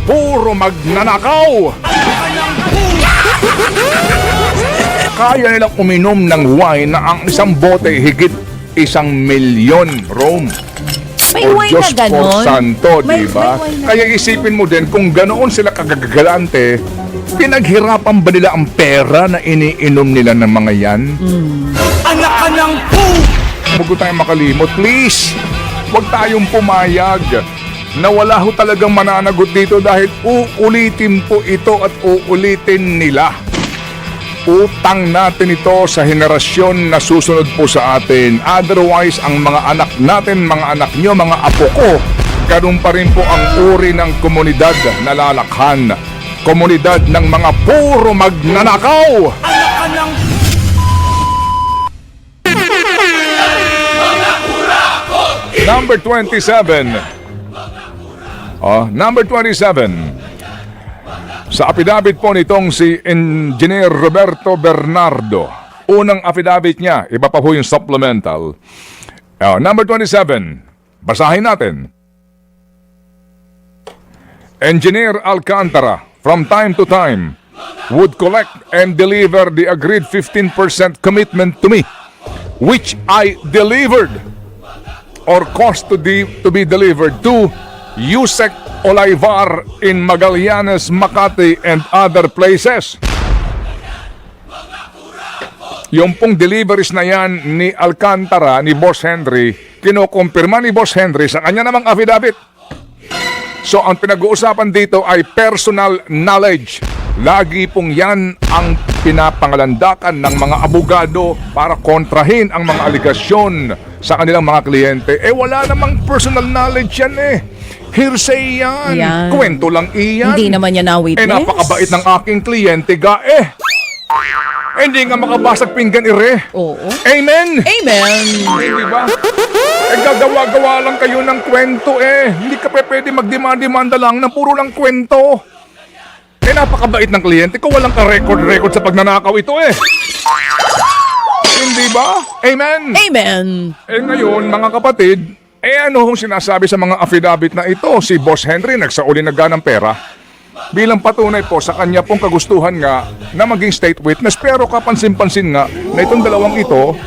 puro magnanakaw. Kaya nilang uminom ng wine na ang isang bote higit 1,000,000, Rome. May O wine Diyos na ganon. por santo, May diba? wine na Kaya isipin mo din, kung ganoon sila kagagalante, pinaghirapan ba nila ang pera na iniinom nila ng mga yan? Anak ka ng po! Huwag tayong makalimot, please. Huwag tayong pumayag na wala ho talagang mananagot dito dahil uulitin po ito at uulitin nila. Utang natin ito sa henerasyon na susunod po sa atin. Otherwise, ang mga anak natin, mga anak nyo, mga apo ko, ganun pa rin po ang uri ng komunidad na lalakhan. Komunidad ng mga puro magnanakaw. Anak ka ng Number 27. Number 27. Sa affidavit po nitong si Engineer Roberto Bernardo. Unang affidavit niya, iba pa po yung supplemental. Number 27. Basahin natin. Engineer Alcantara, from time to time, would collect and deliver the agreed 15% commitment to me, which I delivered or caused to be delivered to Yusek Olaivar in Magallanes, Makati, and other places. Yung pong deliveries na yan ni Alcantara, ni Boss Henry, kinukumpirma ni Boss Henry sa kanya namang affidavit. So ang pinag-uusapan dito ay personal knowledge. Lagi pong yan ang pinapangalandakan ng mga abogado para kontrahin ang mga aligasyon sa kanilang mga kliyente. Wala namang personal knowledge yan Hearsay yan. Yan. Kwento lang iyan. Hindi naman yan na-witness. Napakabait ng aking kliyente hindi nga makabasag pinggan Oo. Amen! Amen! Hindi ba? Gagawa-gawa lang kayo ng kwento Hindi ka pwede magdemand-demanda lang na puro lang kwento. Napakabait ng kliyente ko. Walang ka-record sa pagnanakaw ito Hindi ba? Amen! Amen! Ngayon, mga kapatid, ano hong sinasabi sa mga affidavit na ito? Si Boss Henry nagsauli na ganang pera bilang patunay po sa kanya pong kagustuhan nga na maging state witness. Pero kapansin-pansin nga na itong dalawang ito,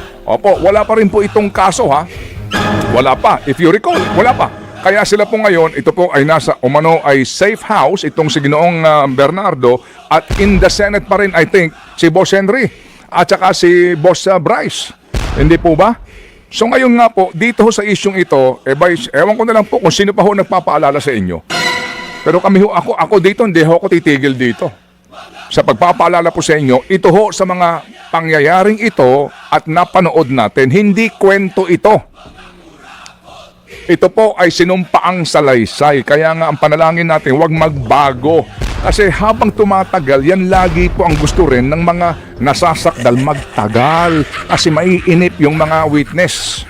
wala pa rin po itong kaso Wala pa. If you recall, wala pa. Kaya sila po ngayon, ito po ay nasa ay safe house, itong si Ginoong Bernardo, at in the Senate pa rin, I think, si Boss Henry at saka si Boss Bryce. Hindi po ba? So ngayon nga po, dito sa isyong ito, ewan ko na lang po kung sino pa ho nagpapaalala sa inyo. Pero kami ako dito, hindi ho ako titigil dito. Sa pagpapaalala po sa inyo, ito ho sa mga pangyayaring ito at napanood natin, hindi kwento ito. Ito po ay sinumpaang salaysay. Kaya nga ang panalangin natin, huwag magbago. Kasi habang tumatagal, yan lagi po ang gusto rin ng mga nasasakdal magtagal. Kasi maiinip yung mga witness.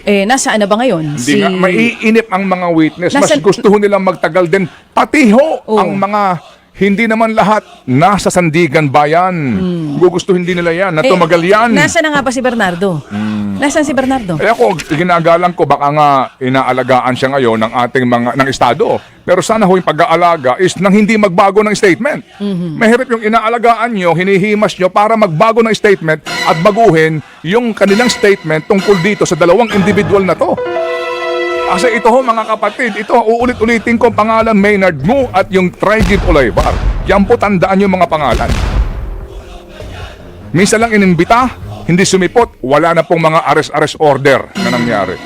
Nasaan na ba ngayon? Hindi nga, maiinip ang mga witness. Mas gusto nilang magtagal din. Pati ho ang mga hindi naman lahat nasa Sandigan Bayan. Gugustuhin din nila yan, na tumagal yan. Nasaan na nga ba si Bernardo? Nasaan si Bernardo? Ako, ginagalang ko, baka nga inaalagaan siya ngayon ng ating ng Estado. Pero sana ho yung pag-aalaga is nang hindi magbago ng statement. Mahirap yung inaalagaan nyo, hinihimas nyo para magbago ng statement at baguhin yung kanilang statement tungkol dito sa dalawang individual na to. Kasi ito ho mga kapatid, ito uulit-ulitin ko pangalan Maynard Mu at yung Trigib Olaivar. Yan po tandaan yung mga pangalan. Minsan lang inimbita, hindi sumipot, wala na pong mga arrest order na nangyari.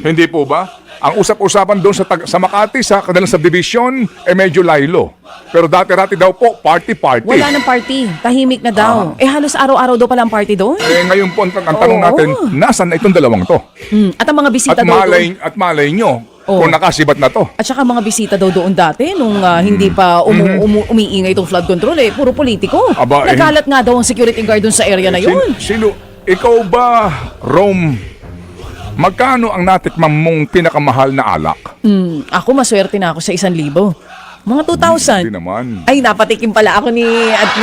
Hindi po ba? Ang usap-usapan doon sa Makati, sa kanilang subdivision, medyo laylo. Pero dati-rati daw po, party-party. Wala nang party. Tahimik na daw. Halos araw-araw daw pala ang party doon. Ngayon po, ang tanong natin, nasan na itong dalawang to? At ang mga bisita daw doon. At malay nyo, kung nakasibat na to. At saka mga bisita daw doon dati, nung hindi pa umiingay itong flood control, puro politiko. Nagalat nga daw ang security guard doon sa area na yun. Sino? Ikaw ba, Rome? Magkano ang natikmam mong pinakamahal na alak? Ako maswerte na ako sa 1,000. Mga 2,000. Hindi naman. Ay, napatikim pala ako ni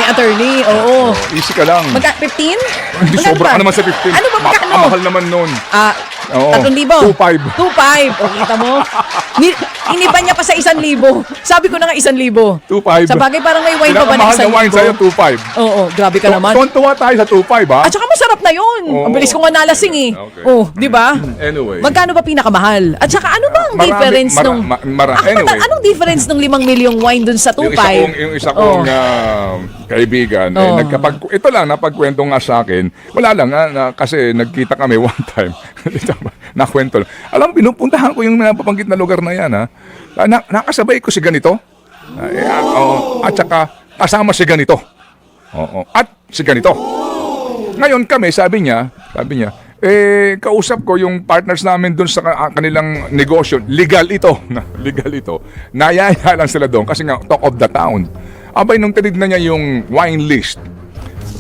attorney. Oo. Easy ka lang. 15? Hindi Magkano sobra ba? ka naman sa 15. Ano ba magkano? Mahal naman nun. Oo. 3,000? 2,500. 2,500. O, kita mo? Iniba niya pa sa 1,000. Sabi ko na nga 1,000. 2,500. Sa bagay, parang may wine pa ba na Pinakamahal na wine sa'yo, 1,000? 2,500. Oo, grabe ka naman. Tuwa tayo sa 2,500, ha? At saka masarap na yun. Oo. Ang bilis ko nga nalasing eh. Okay. Oh, di ba? Anyway. Magkano ba pinakamahal? At saka ano bang difference nung... Anyway. Anong difference nung 5 milyong wine dun sa 2,500? Yung isa kong kaibigan, ito lang, napagkwento nga sa akin, wala lang, kasi nagkita kami one time, nakwento lang. Alam, pinupuntahan ko yung napapanggit na lugar na yan, ha? Nakasabay ko si ganito, at saka kasama si ganito, at si ganito. Ngayon kami, sabi niya, kausap ko yung partners namin doon sa kanilang negosyo. Legal ito. Nayaya lang sila doon kasi nga talk of the town. Abay, nung tinignan niya yung wine list.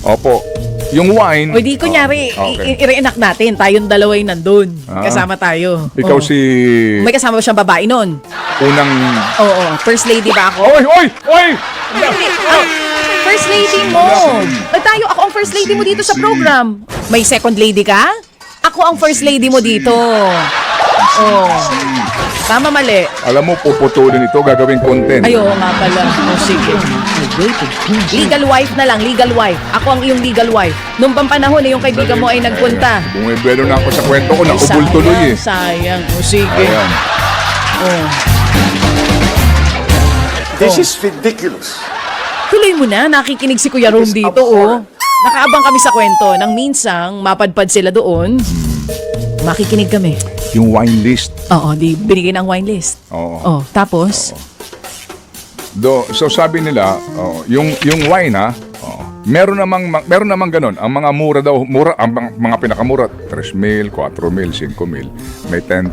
Opo. Yung wine. O di kunyari, okay. i-reenact natin. Tayong dalawa yung nandun. Kasama tayo. Ikaw Oo. si... May kasama ba siyang babae nun? Unang... Oo. First lady ba ako? Oy! Hindi. First lady mo. Ako ang first lady mo dito sa program. May second lady ka? Ako ang first lady mo dito. Oh. Tama, mali. Alam mo, puputulin ito, gagawing content. Ay, oo nga pala. Oh, sige. Legal wife na lang, legal wife. Ako ang iyong legal wife. Nung bang panahon yung kaibigan mo ay nagpunta. Bumibelo na ako sa kwento ko, nakubul tuloy eh. Sayang. O sige. Ayan. Oh. This is ridiculous. Tuloy mo na, nakikinig si Kuya Rom dito, oh. Nakaabang kami sa kwento nang minsang mapadpad sila doon. Makikinig kami. Yung wine list. Oo, di binigyan ang wine list. Oo. Oh, tapos? So sabi nila, yung wine ha, meron namang ganun. Ang mga mura daw, ang mga pinakamura, 3,000, 4,000, 5,000, may 10,000,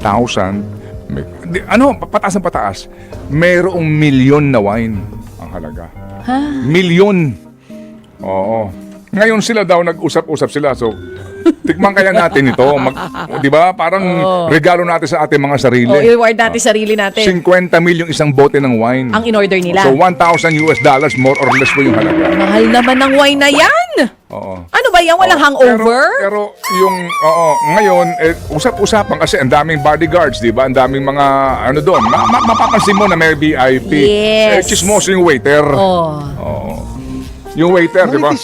pataas ng pataas. Mayroong milyon na wine ang halaga. Ha? Milyon. Oo. Ngayon sila daw nag-usap-usap sila. So, tikman kaya natin ito. Di ba? Parang regalo natin sa ating mga sarili. Oh, i-reward natin sarili natin. 50 mil yung isang bote ng wine. Ang in-order nila. So, $1,000 more or less po yung halaga. Mahal naman ng wine na yan. Oo. Ano ba yan? Walang hangover? Pero yung, ngayon, usap-usapan kasi ang daming bodyguards, di ba? Ang daming mga, doon. Mapapansin mo na may VIP. Yes. Chismoso yung waiter. Oh. Oo. Yung waiter, di ba?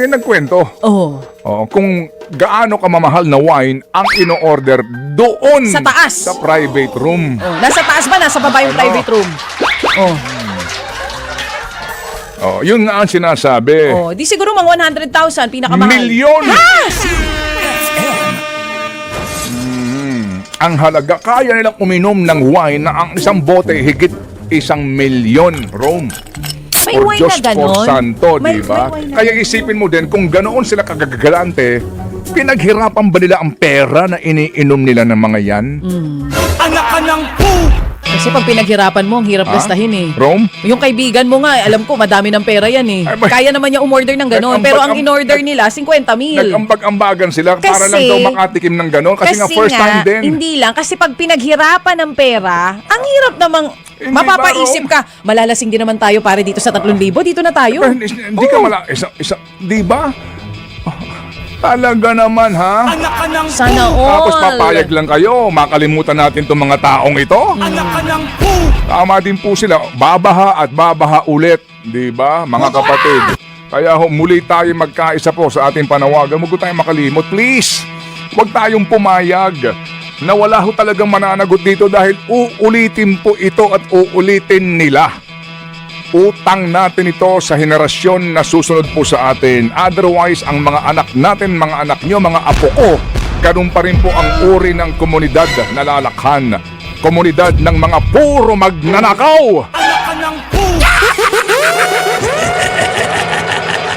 Nagkwento. Oh. Kung gaano kamamahal na wine ang ino-order doon Sa taas. sa private room. Oh. Nasa taas ba? Nasa baba yung private room? Oh. Yun nga ang sinasabi. Oh. Di siguro mga 100,000 pinakamahal. Milyon! Ang halaga, kaya nilang uminom ng wine na ang isang bote higit 1,000,000 Rome. May Or wine Diyos na ganon? for Santo, May- di ba? may wine na Kaya isipin mo din, kung ganoon sila kagagalante, pinaghirapan ba nila ang pera na iniinom nila ng mga yan? Anak ka ng pu! Kasi pag pinaghirapan mo, ang hirap gastahin eh. Rome? Yung kaibigan mo nga, alam ko, madami ng pera yan eh. Ay, Kaya naman niya umorder ng gano'n. Pero ang in-order nila, 50,000. Nag-ambag-ambagan sila para Kasi- lang daw makatikim ng gano'n. Kasi nga first time din. Hindi lang. Kasi pag pinaghirapan ng pera, ang hirap namang Hindi mapapaisip ba, ka, malalasing din naman tayo para dito sa 3,000. Dito na tayo. Pero hindi ka di ba? Talaga naman, ha? Anak ka ng pu! Sana all. Tapos papayag lang kayo, makalimutan natin itong mga taong ito. Anak ka ng pu! Tama din po sila, babaha at babaha ulit, di ba, mga kapatid? Kaya muli tayo magkaisa po sa ating panawagan. Huwag tayong makalimot, please. Huwag tayong pumayag na wala ho talagang mananagot dito dahil uulitin po ito at uulitin nila. Utang natin ito sa henerasyon na susunod po sa atin. Otherwise, ang mga anak natin, mga anak nyo, mga apo ko, ganun pa rin po ang uri ng komunidad na lalakhan. Komunidad ng mga puro magnanakaw. Anak ka ng pu!